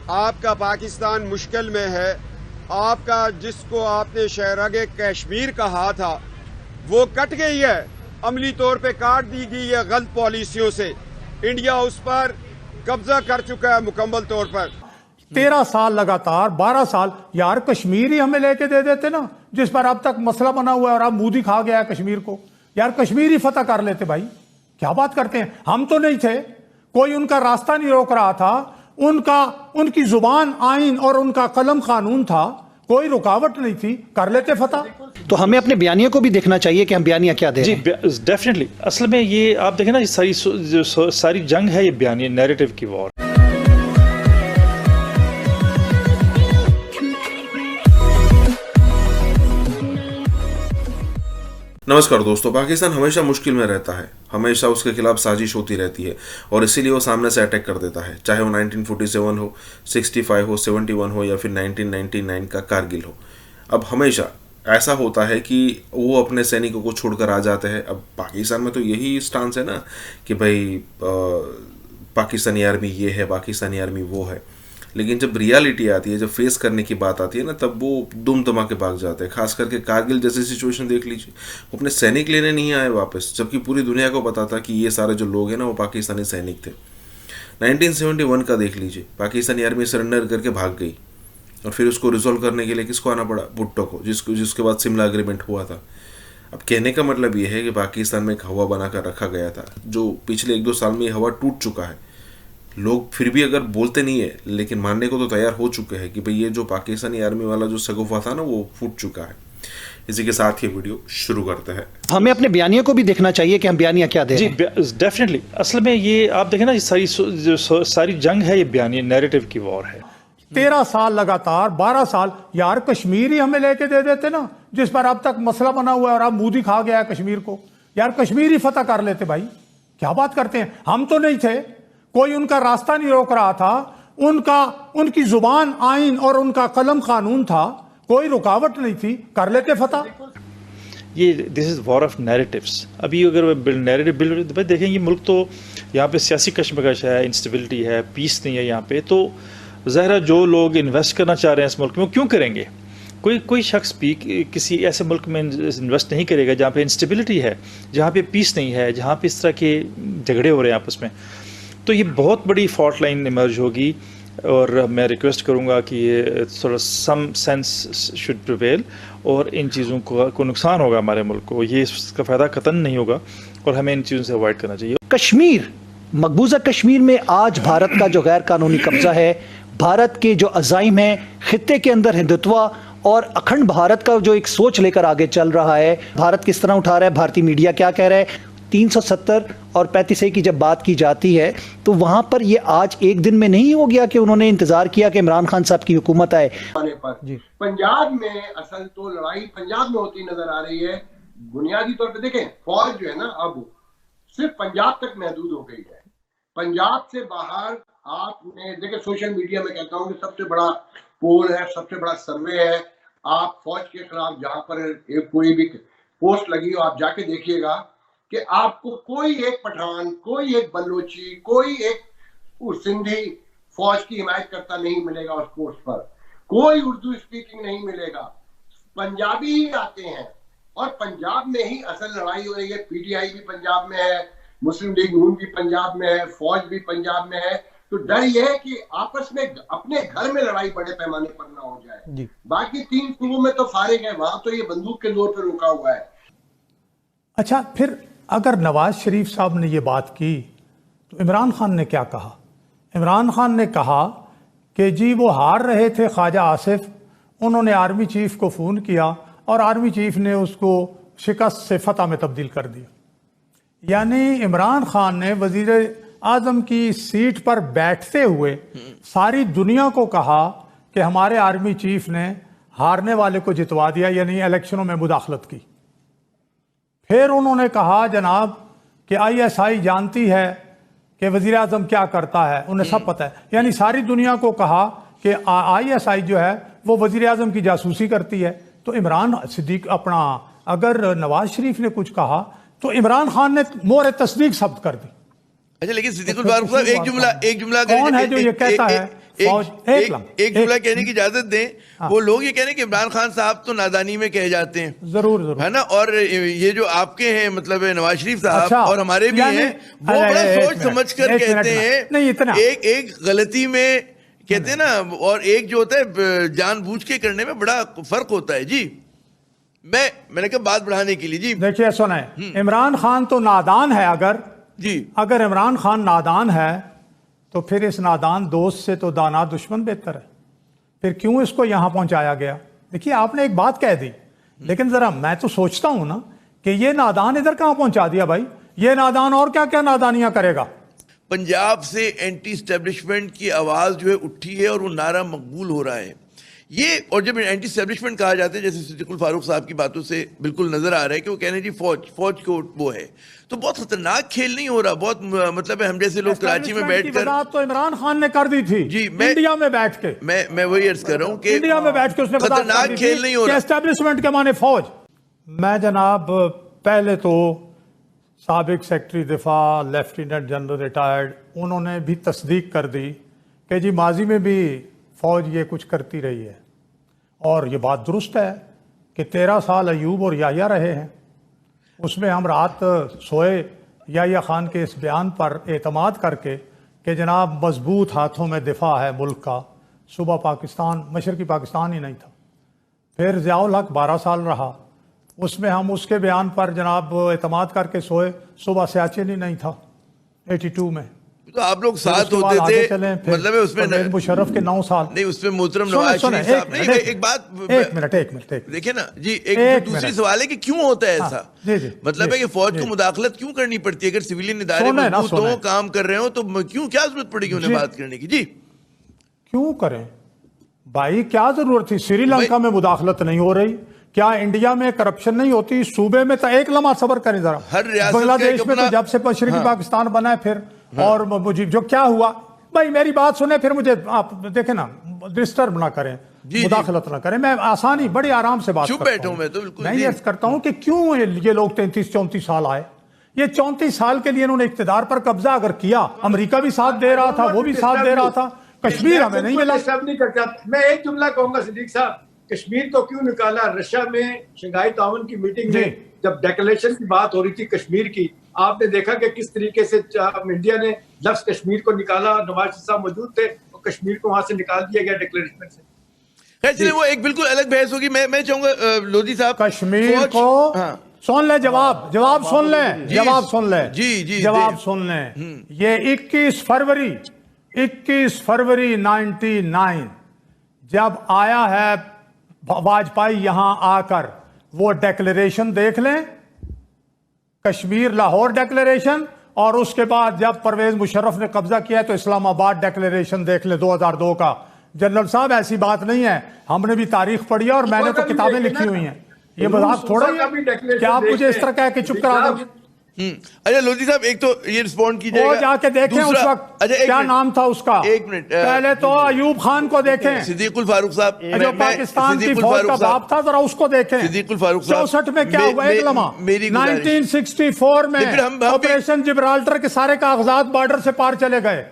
आपका पाकिस्तान मुश्किल में है। आपका जिसको आपने शहरगे कश्मीर कहा था वो कट गई है, अमली तौर पे काट दी गई है गलत पॉलिसियों से। इंडिया उस पर कब्जा कर चुका है मुकम्मल तौर पर। 13 साल लगातार 12 साल यार कश्मीर ही हमें लेके दे देते ना, जिस पर अब तक मसला बना हुआ है और अब मुंह दिखा गया है कश्मीर को। यार कश्मीर ही फतह कर लेते भाई, क्या बात करते हैं। हम तो नहीं थे, कोई उनका रास्ता नहीं रोक रहा था, उनकी जुबान आइन और उनका कलम कानून था, कोई रुकावट नहीं थी, कर लेते फतह। तो हमें अपने बयानिया को भी देखना चाहिए कि हम बयानिया क्या दे जी, रहे हैं। डेफिनेटली। असल में ये आप देखें ना, ये सारी जंग है, ये बयानिया नैरेटिव की वॉर। नमस्कार दोस्तों, पाकिस्तान हमेशा मुश्किल में रहता है, हमेशा उसके खिलाफ साजिश होती रहती है और इसीलिए वो सामने से अटैक कर देता है, चाहे वो 1947 हो, 65 हो, 71 हो या फिर 1999 का कारगिल हो। अब हमेशा ऐसा होता है कि वो अपने सैनिकों को छोड़कर आ जाते हैं। अब पाकिस्तान में तो यही स्टांस है ना कि भाई पाकिस्तानी आर्मी ये है, पाकिस्तानी आर्मी वो है। लेकिन जब रियलिटी आती है, जब फेस करने की बात आती है ना, तब वो दुम दमा के भाग जाते हैं। खास करके कारगिल जैसी सिचुएशन देख लीजिए, वो अपने सैनिक लेने नहीं आए वापस, जबकि पूरी दुनिया को पता था कि ये सारे जो लोग हैं ना वो पाकिस्तानी सैनिक थे। 1971 का देख लीजिए, पाकिस्तानी आर्मी सरेंडर करके भाग गई और फिर उसको रिजोल्व करने के लिए किसको आना पड़ा? भुट्टो को, जिसके बाद शिमला एग्रीमेंट हुआ था। अब कहने का मतलब ये है कि पाकिस्तान में एक हवा बनाकर रखा गया था, जो पिछले 1-2 साल में ये हवा टूट चुका है। लोग फिर भी अगर बोलते नहीं है, लेकिन मानने को तो तैयार हो चुके हैं कि भाई ये जो पाकिस्तानी आर्मी वाला जो सगुफा था ना वो फूट चुका है। इसी के साथ ये वीडियो शुरू करते हैं। हमें अपने बयानिया को भी देखना चाहिए कि हम बयानिया क्या दे रहे हैं। जी, डेफिनेटली। असल में ये आप देखें ना, ये सारी जंग है, ये बयानिया नैरेटिव की वॉर है। 13 साल लगातार 12 साल यार कश्मीर ही हमें लेके दे देते ना, जिस पर अब तक मसला बना हुआ है और अब मुंह दिखा गया है कश्मीर को। यार कश्मीर ही फतह कर लेते भाई, क्या बात करते हैं। हम तो नहीं थे, कोई उनका रास्ता नहीं रोक रहा था, उनकी जुबान आइन और उनका कलम कानून था, कोई रुकावट नहीं थी, कर लेते फतह। ये this is war of narratives. अभी अगर नैरेटिव बिल्ड भाई देखें, ये मुल्क तो यहाँ पे सियासी कशमकश है, इंस्टेबिलिटी है, पीस नहीं है यहाँ पे। तो ज़ाहिर जो लोग इन्वेस्ट करना चाह रहे हैं इस मुल्क में, वो क्यों करेंगे? कोई शख्स भी किसी ऐसे मुल्क में इन्वेस्ट नहीं करेगा जहाँ पे इंस्टेबिलिटी है, जहाँ पे पीस नहीं है, जहाँ पे इस तरह के झगड़े हो रहे हैं आपस में। तो ये बहुत बड़ी फॉल्ट लाइन इमर्ज होगी और मैं रिक्वेस्ट करूँगा कि ये थोड़ा सम सेंस शुड प्रिवेल और इन चीज़ों को नुकसान होगा हमारे मुल्क को, ये इसका फ़ायदा कतन नहीं होगा और हमें इन चीज़ों से अवॉइड करना चाहिए। कश्मीर, मकबूजा कश्मीर में आज भारत का जो गैर कानूनी कब्जा है, भारत के जो अज़ाइम हैं, खित्ते के अंदर हिंदुत्व और अखंड भारत का जो एक सोच लेकर आगे चल रहा है, भारत किस तरह उठा रहा है, भारतीय मीडिया क्या कह रहा है। 370 और 35A की जब बात की जाती है तो वहां पर ये आज एक दिन में नहीं हो गया कि उन्होंने इंतजार किया कि इमरान खान साहब की हुकूमत आए। पंजाब में असल तो लड़ाई पंजाब में होती नजर आ रही है। बुनियादी तौर पे देखें, फौज जो है ना अब सिर्फ पंजाब तक महदूद हो गई है। पंजाब से बाहर आपने देखे, सोशल मीडिया में कहता हूँ कि सबसे बड़ा पोल है, सबसे बड़ा सर्वे है। आप फौज के खिलाफ जहां पर कोई भी पोस्ट लगी हो, आप जाके देखिएगा कि आपको कोई एक पठान, कोई एक बलोची, कोई एक सिंधी फौज की हिमायत करता नहीं मिलेगा उस पोस्ट पर। कोई उर्दू स्पीकिंग नहीं मिलेगा, पंजाबी ही आते हैं और पंजाब में ही असल लड़ाई हो रही है। पीटीआई भी पंजाब में है, मुस्लिम लीग नून भी पंजाब में है, फौज भी पंजाब में है। तो डर यह है कि आपस में अपने घर में लड़ाई बड़े पैमाने पर ना हो जाए। बाकी 3 सूबों में तो फारिग है, वहां तो ये बंदूक के जोर पर रुका हुआ है। अच्छा, फिर अगर नवाज शरीफ साहब ने ये बात की तो इमरान खान ने क्या कहा? इमरान खान ने कहा कि जी वो हार रहे थे ख्वाजा आसिफ, उन्होंने आर्मी चीफ को फ़ोन किया और आर्मी चीफ ने उसको शिकस्त से फतह में तब्दील कर दिया। यानी इमरान खान ने वजीर आज़म की सीट पर बैठते हुए सारी दुनिया को कहा कि हमारे आर्मी चीफ ने हारने वाले को जितवा दिया, यानी इलेक्शनों में मुदाखलत की। फिर उन्होंने कहा जनाब कि ISI जानती है कि वज़ीर आज़म क्या करता है, उन्हें सब पता है। यानी सारी दुनिया को कहा कि ISI जो है वो वज़ीर आज़म की जासूसी करती है। तो इमरान सिद्दीक अपना, अगर नवाज शरीफ ने कुछ कहा तो इमरान खान ने मोहर तस्दीक शब्द कर दी। अच्छा, लेकिन सिद्दीकुल फारूक साहब एक जुमला कौन है जो ये कहता है एक जुमला कहने की इजाजत दें। हाँ। वो लोग ये कह रहे हैं कि इमरान खान साहब तो नादानी में कहे जाते हैं, जरूर है ना, और ये जो आपके हैं मतलब नवाज शरीफ साहब अच्छा, और हमारे भी हैं, वो बड़ा सोच समझ कर कहते हैं। नहीं इतना एक गलती में कहते हैं ना, और एक जो होता है जानबूझ के करने में बड़ा फर्क होता है। जी मैंने कहा बात बढ़ाने के लिए। जी देखिए सुने, इमरान खान तो नादान है। अगर इमरान खान नादान है तो फिर इस नादान दोस्त से तो दाना दुश्मन बेहतर है। फिर क्यों इसको यहां पहुंचाया गया? देखिए आपने एक बात कह दी, लेकिन जरा मैं तो सोचता हूं ना कि ये नादान इधर कहां पहुंचा दिया भाई। ये नादान और क्या क्या नादानियां करेगा। पंजाब से एंटी स्टैब्लिशमेंट की आवाज जो है उठी है और वो नारा मकबूल हो रहा है ये। और जब एंटी स्टैब्लिशमेंट कहा जाता है, जैसे सिद्दीकुल फारूक साहब की बातों से बिल्कुल नजर आ रहा है कि वो कह रहे हैं जी फौज को वो है, तो बहुत खतरनाक खेल नहीं हो रहा। बहुत मतलब है हम जैसे लोग कराची में बैठकर, तो इमरान खान ने कर दी थी जी, इंडिया में बैठ के। मैं वही अर्ज कर रहा हूँ कि इंडिया में बैठ के उसने खतरनाक खेल नहीं हो रहा। एस्टेब्लिशमेंट के माने फौज। मैं जनाब पहले तो साबिक सेक्रेटरी दिफा लेफ्टिनेंट जनरल रिटायर्ड, उन्होंने भी तस्दीक कर दी कि जी माजी में भी फौज ये कुछ करती रही है, और ये बात दुरुस्त है कि 13 साल अयूब और याहिया रहे हैं। उसमें हम रात सोए याहिया खान के इस बयान पर एतमाद करके कि जनाब मजबूत हाथों में दिफा है मुल्क का। सुबह पाकिस्तान मशरकी पाकिस्तान ही नहीं था। फिर ज़ियाउल हक 12 साल रहा, उसमें हम उसके बयान पर जनाब एतमाद करके सोए, सुबह सियाचिन ही नहीं था 82 में। तो आप लोग साथ होते थे, मतलब है उसमें मुशर्रफ के 9 साल नहीं, उसमें मोहतरम नवाज शरीफ साहब ने एक बात एक मिनट देखिए ना जी, एक दूसरी सवाल है कि क्यों होता है ऐसा। मतलब है कि फौज को मुदाखलत क्यों करनी पड़ती है? अगर सिविलियन इदारे मजबूत हो, काम कर रहे हो, तो क्यों, क्या जरूरत पड़ेगी उन्हें बात करने की? जी क्यों करें भाई, क्या जरूरत थी? श्रीलंका में मुदाखलत नहीं हो रही क्या? इंडिया में करप्शन नहीं होती? सूबे में तो एक लम्हा सबर करें जरा। हर रियासत बांग्लादेश में तो जब से मशरकी पाकिस्तान बना है फिर और मुझे जो क्या हुआ भाई, मेरी बात सुने, फिर मुझे आप देखें ना, डिस्टर्ब ना करें, मुदाखलत ना करें। मैं आसानी बड़ी आराम से बात करता हूं। मैं ये करता हूं कि क्यों ये लोग 33-34 साल आए। ये 34 साल के लिए इन्होंने इख्तिदार पर कब्जा अगर किया, अमेरिका भी साथ दे रहा था, वो भी साथ दे रहा था, कश्मीर हमें नहीं मिला। मैं एक जुमला कहूंगा सिद्दीक साहब, कश्मीर को क्यों निकाला? रशिया में शंघाई ताउन की मीटिंग में जब डिक्लेरेशन की बात हो रही थी कश्मीर की, आपने देखा कि किस तरीके से इंडिया ने लफ्ज कश्मीर को निकाला। नवाज शरीफ साहब मौजूद थे और कश्मीर को वहां से निकाल दिया गया डिक्लेरेशन से। चलिए वो एक बिल्कुल अलग बहस होगी। मैं चाहूंगा लोधी साहब कश्मीर को सुन ले, जवाब सुन ले, जवाब सुन ले जी, जवाब सुन ले। ये 21 फरवरी 99 जब आया है वाजपेयी यहां आकर, वो डिक्लेरेशन देख लें, कश्मीर लाहौर डिक्लेरेशन, और उसके बाद जब परवेज मुशर्रफ ने कब्जा किया तो इस्लामाबाद डिक्लेरेशन देख ले 2002 का। जनरल साहब ऐसी बात नहीं है, हमने भी तारीख पढ़ी है और मैंने तो किताबें लिखी हुई हैं। ये मजाक थोड़ा ही है कि आप मुझे इस तरह कह के चुप करा दो। अच्छा लोधी साहब, एक तो ये रिस्पॉन्ड कीजिएगा, वो जाके देखें उस वक्त क्या नाम था उसका। एक मिनट, पहले तो अयूब खान को देखें, सिद्दीकुल फारूक साहब जो पाकिस्तान की फौज का बाप था, जरा उसको देखें। सिद्दीकुल फारूक साहब 64 में क्या हुआ एक लम्हा, 1964 में ऑपरेशन जिब्राल्टर के सारे कागजात बॉर्डर से पार चले गए।